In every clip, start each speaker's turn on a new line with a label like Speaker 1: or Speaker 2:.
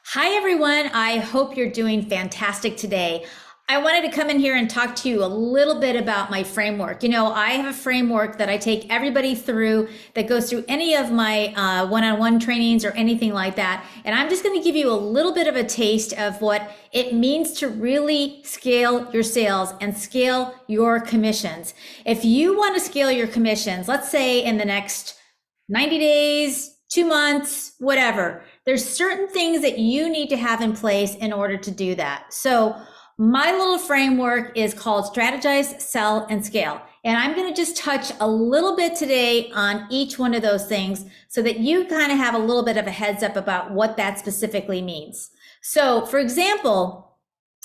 Speaker 1: Hi, everyone. I hope you're doing fantastic today. I wanted to come in here and talk to you a little bit about my framework. I have a framework that I take everybody through that goes through any of my one-on-one trainings or anything like that. And I'm just going to give you a little bit of a taste of what it means to really scale your sales and scale your commissions. If you want to scale your commissions, let's say in the next 90 days, 2 months, whatever, there's certain things that you need to have in place in order to do that. So my little framework is called Strategize, Sell, and Scale. And I'm going to just touch a little bit today on each one of those things so that you kind of have a little bit of a heads up about what that specifically means. So for example,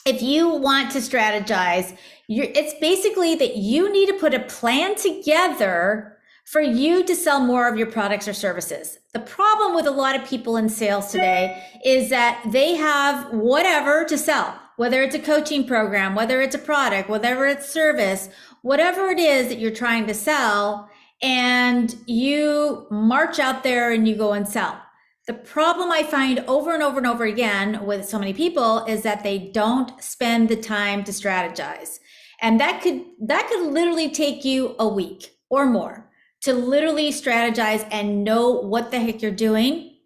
Speaker 1: if you want to strategize, it's basically that you need to put a plan together for you to sell more of your products or services. The problem with a lot of people in sales today is that they have whatever to sell, whether it's a coaching program, whether it's a product, whether it's service, whatever it is that you're trying to sell, and you march out there and you go and sell. The problem I find over and over and over again with so many people is that they don't spend the time to strategize. And that could literally take you a week or more to literally strategize and know what the heck you're doing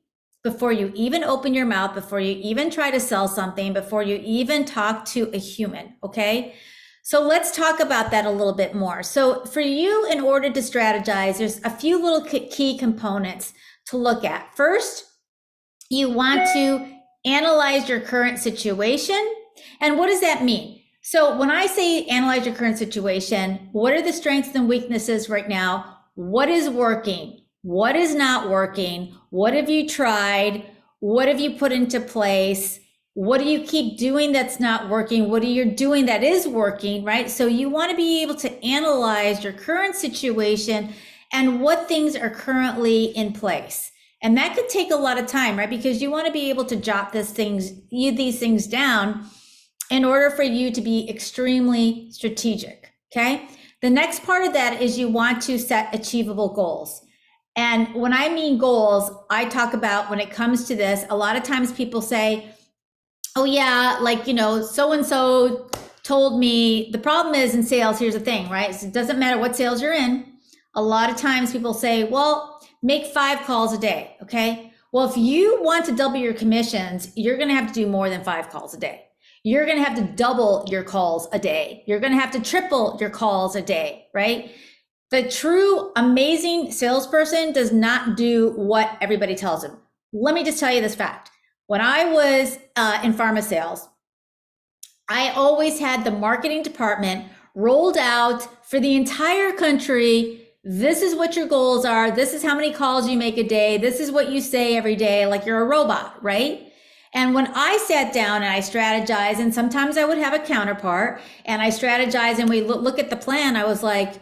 Speaker 1: before you even open your mouth, before you even try to sell something, before you even talk to a human, okay? So let's talk about that a little bit more. So for you, in order to strategize, there's a few little key components to look at. First, you want to analyze your current situation. And what does that mean? So when I say analyze your current situation, what are the strengths and weaknesses right now? What is working? What is not working? What have you tried? What have you put into place? What do you keep doing that's not working? What are you doing that is working, right? So you want to be able to analyze your current situation and what things are currently in place. And that could take a lot of time, right? Because you want to be able to jot these things down in order for you to be extremely strategic, okay? The next part of that is you want to set achievable goals. And when I mean goals, I talk about when it comes to this, a lot of times people say, oh yeah, so-and-so told me. The problem is in sales, here's the thing, right? So it doesn't matter what sales you're in. A lot of times people say, well, make 5 calls a day, okay? Well, if you want to double your commissions, you're gonna have to do more than 5 calls a day. You're going to have to double your calls a day. You're going to have to triple your calls a day, right? The true amazing salesperson does not do what everybody tells them. Let me just tell you this fact. When I was in pharma sales, I always had the marketing department rolled out for the entire country. This is what your goals are. This is how many calls you make a day. This is what you say every day, like you're a robot, right? And when I sat down and I strategized, and sometimes I would have a counterpart and I strategized and we look at the plan, I was like,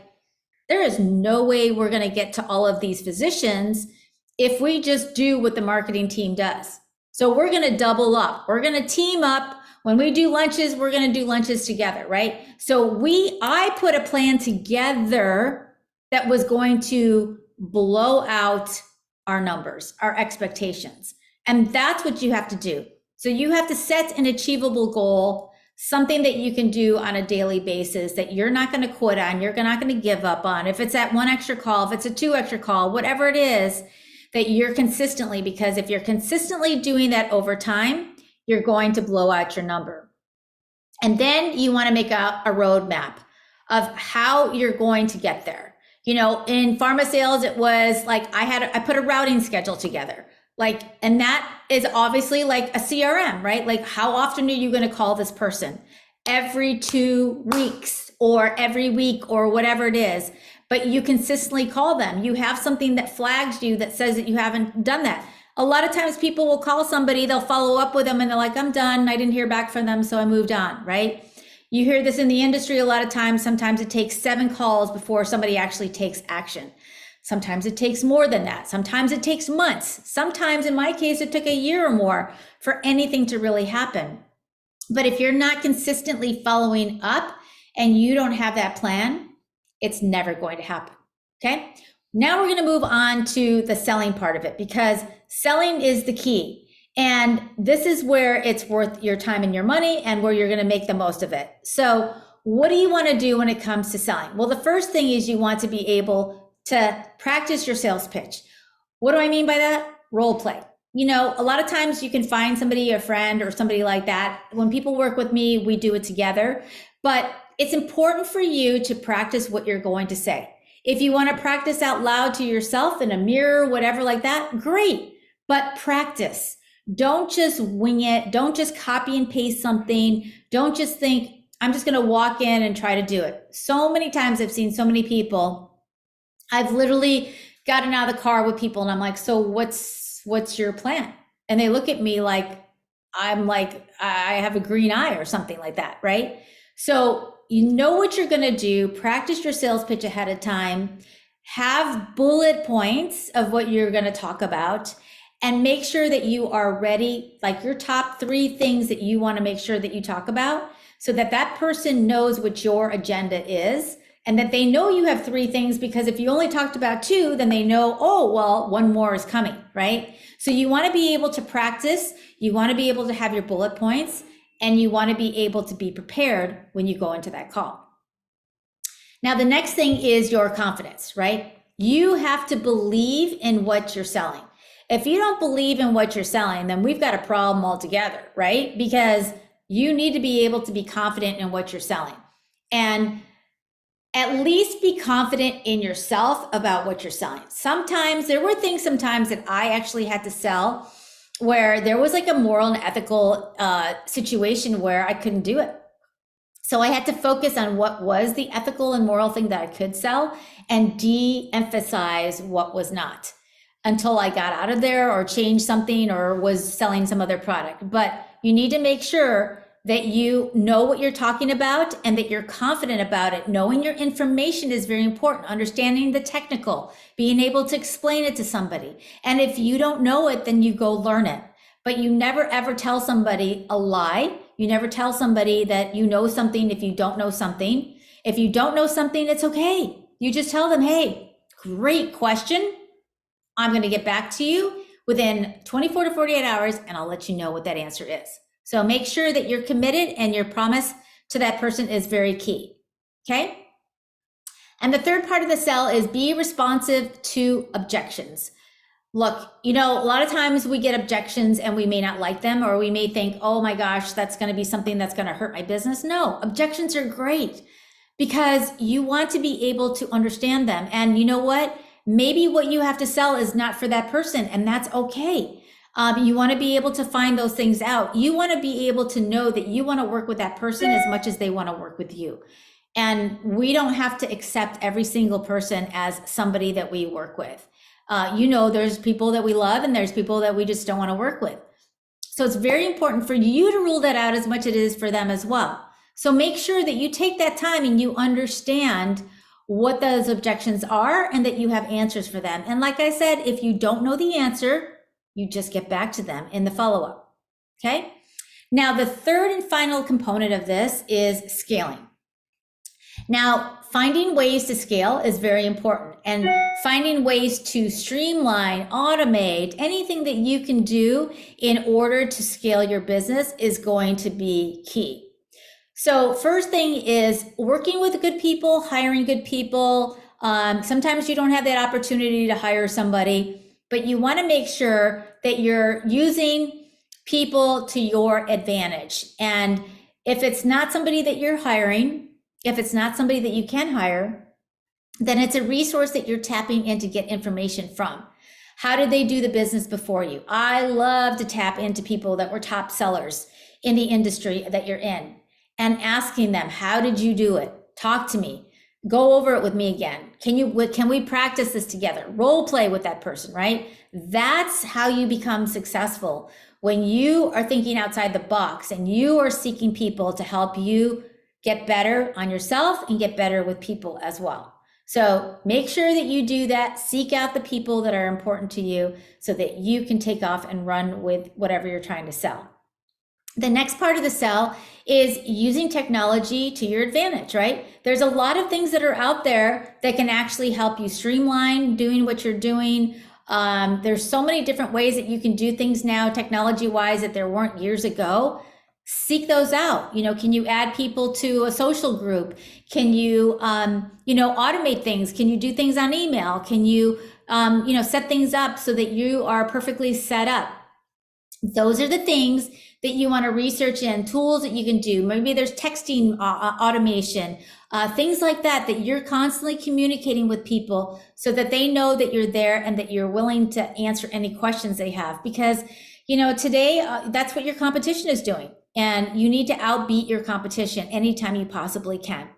Speaker 1: there is no way we're going to get to all of these physicians if we just do what the marketing team does. So we're going to double up. We're going to team up. When we do lunches, we're going to do lunches together, right? So I put a plan together that was going to blow out our numbers, our expectations. And that's what you have to do. So you have to set an achievable goal, something that you can do on a daily basis that you're not going to quit on, you're not going to give up on. If it's that 1 extra call, if it's a 2 extra call, whatever it is, that you're consistently, because if you're consistently doing that over time, you're going to blow out your number. And then you want to make a roadmap of how you're going to get there. In pharma sales, it was like I put a routing schedule together. And that is obviously like a CRM, right? Like, how often are you going to call this person? Every 2 weeks or every week or whatever it is, but you consistently call them. You have something that flags you that says that you haven't done that. A lot of times people will call somebody, they'll follow up with them and they're like, I'm done. I didn't hear back from them, so I moved on, right? You hear this in the industry a lot of times. Sometimes it takes 7 calls before somebody actually takes action. Sometimes it takes more than that. Sometimes it takes months. Sometimes, in my case, it took a year or more for anything to really happen. But if you're not consistently following up and you don't have that plan, it's never going to happen, okay? Now we're going to move on to the selling part of it, because selling is the key. And this is where it's worth your time and your money and where you're going to make the most of it. So what do you want to do when it comes to selling? Well, the first thing is you want to be able to practice your sales pitch. What do I mean by that? Role play. You know, a lot of times you can find somebody, a friend or somebody like that. When people work with me, we do it together. But it's important for you to practice what you're going to say. If you want to practice out loud to yourself in a mirror, whatever like that, great. But practice. Don't just wing it. Don't just copy and paste something. Don't just think, I'm just going to walk in and try to do it. So many times I've seen so many people. I've literally gotten out of the car with people and I'm like, so what's your plan? And they look at me like, I'm like, I have a green eye or something like that, right? So you know what you're going to do. Practice your sales pitch ahead of time. Have bullet points of what you're going to talk about. And make sure that you are ready, like your top 3 things that you want to make sure that you talk about so that that person knows what your agenda is and that they know you have 3 things, because if you only talked about 2, then they know, oh, well, 1 more is coming, right? So you want to be able to practice, you want to be able to have your bullet points, and you want to be able to be prepared when you go into that call. Now, the next thing is your confidence, right? You have to believe in what you're selling. If you don't believe in what you're selling, then we've got a problem altogether, right? Because you need to be able to be confident in what you're selling. And at least be confident in yourself about what you're selling. Sometimes there were things that I actually had to sell where there was like a moral and ethical situation where I couldn't do it. So I had to focus on what was the ethical and moral thing that I could sell and de-emphasize what was not, until I got out of there or changed something or was selling some other product. But you need to make sure that you know what you're talking about and that you're confident about it. Knowing your information is very important. Understanding the technical, being able to explain it to somebody. And if you don't know it, then you go learn it. But you never ever tell somebody a lie. You never tell somebody that you know something if you don't know something. If you don't know something, it's okay. You just tell them, hey, great question. I'm going to get back to you within 24 to 48 hours, and I'll let you know what that answer is. So make sure that you're committed and your promise to that person is very key. Okay. And the third part of the sell is be responsive to objections. Look, you know, a lot of times we get objections and we may not like them, or we may think, oh my gosh, that's going to be something that's going to hurt my business. No, objections are great because you want to be able to understand them. And you know what? Maybe what you have to sell is not for that person, and that's okay. You want to be able to find those things out. You want to be able to know that you want to work with that person as much as they want to work with you. And we don't have to accept every single person as somebody that we work with. You know, there's people that we love and there's people that we just don't want to work with. So it's very important for you to rule that out as much as it is for them as well. So make sure that you take that time and you understand what those objections are and that you have answers for them. And like I said, if you don't know the answer, you just get back to them in the follow-up. Okay. Now, the third and final component of this is scaling. Now, finding ways to scale is very important, and finding ways to streamline, automate, anything that you can do in order to scale your business is going to be key. So first thing is working with good people, hiring good people. Sometimes you don't have that opportunity to hire somebody, but you want to make sure that you're using people to your advantage. And if it's not somebody that you're hiring, if it's not somebody that you can hire, then it's a resource that you're tapping in to get information from. How did they do the business before you? I love to tap into people that were top sellers in the industry that you're in and asking them, how did you do it? Talk to me. Go over it with me again. Can we practice this together? Role play with that person, right? That's how you become successful. When you are thinking outside the box and you are seeking people to help you get better on yourself and get better with people as well. So make sure that you do that. Seek out the people that are important to you so that you can take off and run with whatever you're trying to sell. The next part of the sell is using technology to your advantage, right? There's a lot of things that are out there that can actually help you streamline doing what you're doing. There's so many different ways that you can do things now, technology wise, that there weren't years ago. Seek those out. Can you add people to a social group? Can you, automate things? Can you do things on email? Can you, set things up so that you are perfectly set up? Those are the things that you want to research in, tools that you can do. Maybe there's texting automation, things like that, that you're constantly communicating with people so that they know that you're there and that you're willing to answer any questions they have. Because, today, that's what your competition is doing. And you need to outbeat your competition anytime you possibly can.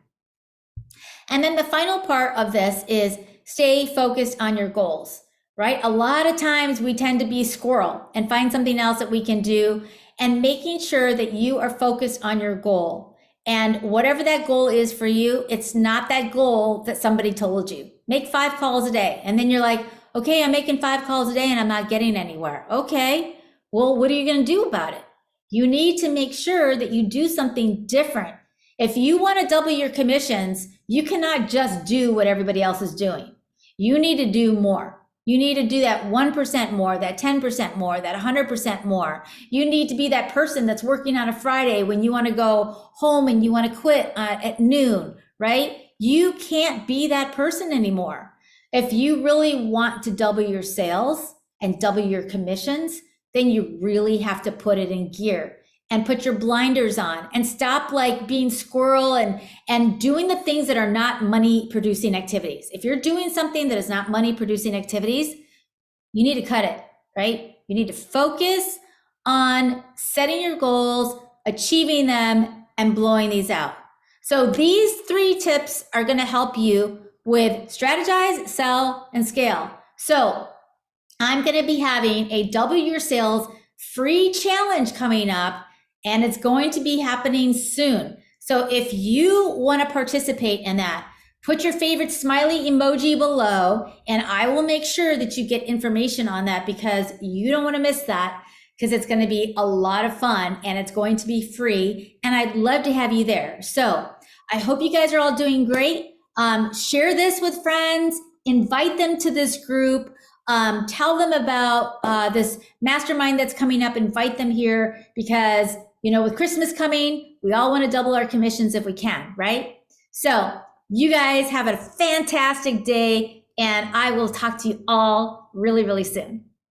Speaker 1: And then the final part of this is stay focused on your goals, right? A lot of times we tend to be squirrel and find something else that we can do, and making sure that you are focused on your goal. And whatever that goal is for you, it's not that goal that somebody told you. Make 5 calls a day. And then you're like, okay, I'm making 5 calls a day and I'm not getting anywhere. Okay, well, what are you going to do about it? You need to make sure that you do something different. If you want to double your commissions, you cannot just do what everybody else is doing. You need to do more. You need to do that 1% more, that 10% more, that 100% more. You need to be that person that's working on a Friday when you want to go home and you want to quit at noon, right? You can't be that person anymore. If you really want to double your sales and double your commissions, then you really have to put it in gear and put your blinders on and stop being squirrel and doing the things that are not money producing activities. If you're doing something that is not money producing activities, you need to cut it, right? You need to focus on setting your goals, achieving them, and blowing these out. So these 3 tips are going to help you with strategize, sell, and scale. So I'm going to be having a double your sales free challenge coming up, and it's going to be happening soon. So if you want to participate in that, put your favorite smiley emoji below, and I will make sure that you get information on that, because you don't want to miss that, because it's going to be a lot of fun and it's going to be free. And I'd love to have you there. So I hope you guys are all doing great. Share this with friends, invite them to this group. Tell them about this mastermind that's coming up, invite them here, because, with Christmas coming, we all want to double our commissions if we can, right? So you guys have a fantastic day, and I will talk to you all really, really soon.